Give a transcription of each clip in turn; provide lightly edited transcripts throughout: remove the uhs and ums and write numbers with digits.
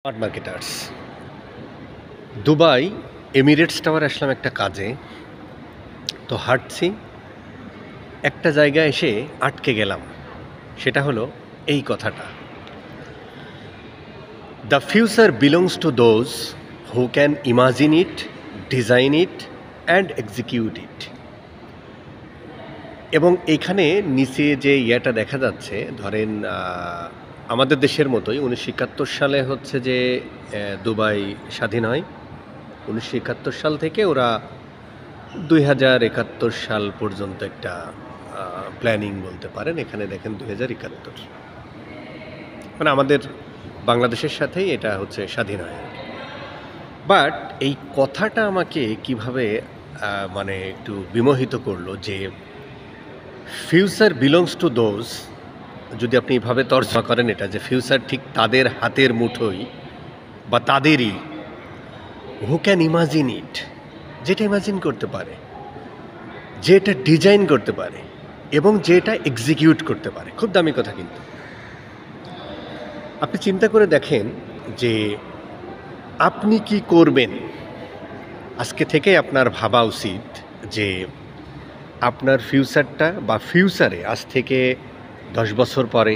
Smart marketers. Dubai Emirates টাওয়ারে আসলাম একটা কাজে। তো হাঁটছি, একটা জায়গায় এসে আটকে গেলাম। সেটা হলো এই কথাটা, the future belongs to those who can imagine it, design it and execute it. এবং এখানে নিচে যে ইয়েটা দেখা যাচ্ছে, ধরেন আমাদের দেশের মতোই 1971 সালে হচ্ছে যে দুবাই স্বাধীন হয়। 1971 সাল থেকে ওরা 2071 সাল পর্যন্ত একটা প্ল্যানিং বলতে পারেন। এখানে দেখেন 2071, মানে আমাদের বাংলাদেশের সাথেই এটা হচ্ছে স্বাধীন হয়। বাট এই কথাটা আমাকে কিভাবে মানে একটু বিমোহিত করলো যে ফিউচার বিলংস টু দোজ, যদি আপনি এইভাবে তর্জমা করেন এটা, যে ফিউচার ঠিক তাদের হাতের মুঠোই বা তাদেরই, হু ক্যান ইমাজিন ইট, যেটা ইমাজিন করতে পারে, যেটা ডিজাইন করতে পারে এবং যেটা এক্সিকিউট করতে পারে। খুব দামি কথা। কিন্তু আপনি চিন্তা করে দেখেন যে আপনি কি করবেন। আজকে থেকে আপনার ভাবা উচিত যে আপনার ফিউচারটা বা ফিউচারে আজ থেকে 10 বছর পরে,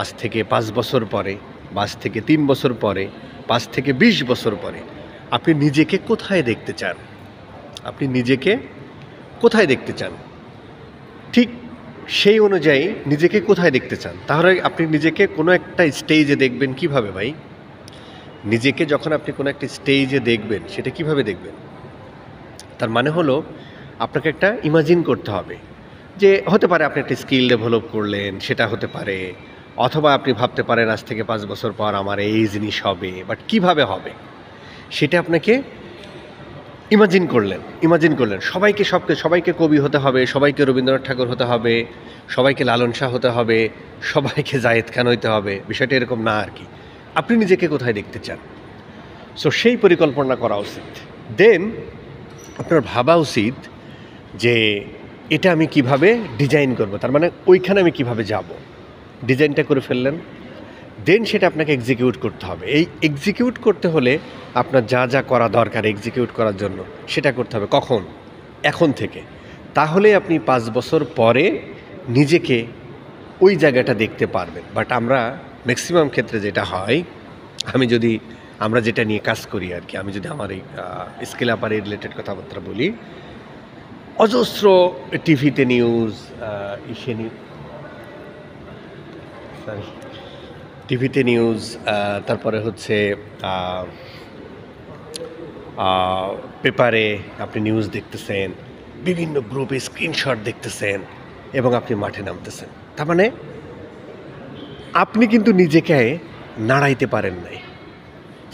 আজ থেকে 5 বছর পরে, বা আজ থেকে 3 বছর পরে, 5 থেকে 20 বছর পরে আপনি নিজেকে কোথায় দেখতে চান, আপনি নিজেকে কোথায় দেখতে চান, ঠিক সেই অনুযায়ী নিজেকে কোথায় দেখতে চান। তাহলে আপনি নিজেকে কোনো একটা স্টেজে দেখবেন কিভাবে ভাই? নিজেকে যখন আপনি কোনো একটা স্টেজে দেখবেন, সেটা কিভাবে দেখবেন? তার মানে হলো আপনাকে একটা ইমাজিন করতে হবে। যে হতে পারে আপনি একটা স্কিল ডেভেলপ করলেন, সেটা হতে পারে, অথবা আপনি ভাবতে পারেন আজ থেকে 5 বছর পর আমার এই জিনিস হবে, বাট কিভাবে হবে সেটা আপনাকে ইমাজিন করলেন। সবাইকে কবি হতে হবে, সবাইকে রবীন্দ্রনাথ ঠাকুর হতে হবে, সবাইকে লালন শাহ হতে হবে, সবাইকে জায়েদ খান হইতে হবে। বিষয়টা এরকম না আর কি। আপনি নিজেকে কোথায় দেখতে চান, সো সেই পরিকল্পনা করা উচিত। দেন আপনার ভাবা উচিত যে এটা আমি কিভাবে ডিজাইন করব, তার মানে ওইখানে আমি কিভাবে যাব। ডিজাইনটা করে ফেললেন, দেন সেটা আপনাকে এক্সিকিউট করতে হবে। এই এক্সিকিউট করতে হলে আপনার যা যা করা দরকার এক্সিকিউট করার জন্য, সেটা করতে হবে। কখন? এখন থেকে। তাহলে আপনি 5 বছর পরে নিজেকে ওই জায়গাটা দেখতে পারবেন। বাট আমরা ম্যাক্সিমাম ক্ষেত্রে যেটা হয়, আমরা যেটা নিয়ে কাজ করি আর কি, আমি যদি আমার এই স্কিল আপার রিলেটেড কথাবার্তা বলি, অজস্র টিভিতে নিউজ, টিভিতে নিউজ, তারপরে হচ্ছে পেপারে আপনি নিউজ দেখতেছেন, বিভিন্ন গ্রুপে স্ক্রিনশট দেখতেছেন এবং আপনি মাঠে নামতেছেন। তার মানে আপনি কিন্তু নিজেকে নাড়াইতে পারেন নাই।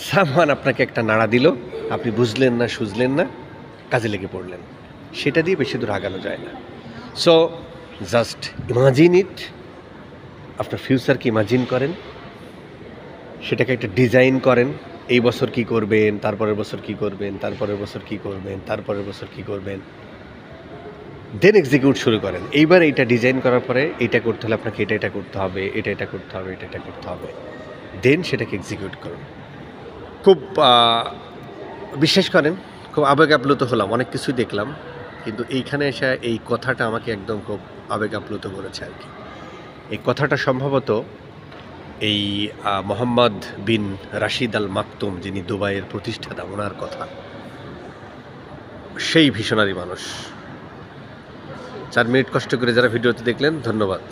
সামওয়ান আপনাকে একটা নাড়া দিল, আপনি বুঝলেন না, সুঝলেন না, কাজে লেগে পড়লেন। সেটা দিয়ে বেশি দূর আগানো যায় না। So just imagine it. আপনার ফিউচারকে ইমাজিন করেন, সেটাকে একটা ডিজাইন করেন। এই বছর কি করবেন, তারপরের বছর কি করবেন, তারপরের বছর কি করবেন, তারপরের বছর কি করবেন, দেন এক্সিকিউট শুরু করেন। এইবার এইটা ডিজাইন করার পরে এইটা করতে হলে আপনাকে এটা করতে হবে, এটা করতে হবে, এটা করতে হবে, দেন সেটাকে এক্সিকিউট করুন। খুব বিশ্বাস করেন, খুব আবেগ আপ্লুত হলাম, অনেক কিছুই দেখলাম, কিন্তু এইখানে এসে এই কথাটা আমাকে একদম খুব আবেগ আপ্লুত করেছে আর কি। এই কথাটা সম্ভবত এই মোহাম্মদ বিন রাশিদ আল মাকতুম, যিনি দুবাইয়ের প্রতিষ্ঠাতা, ওনার কথা। সেই ভিশনারি মানুষ। 4 মিনিট কষ্ট করে যারা ভিডিওতে দেখলেন, ধন্যবাদ।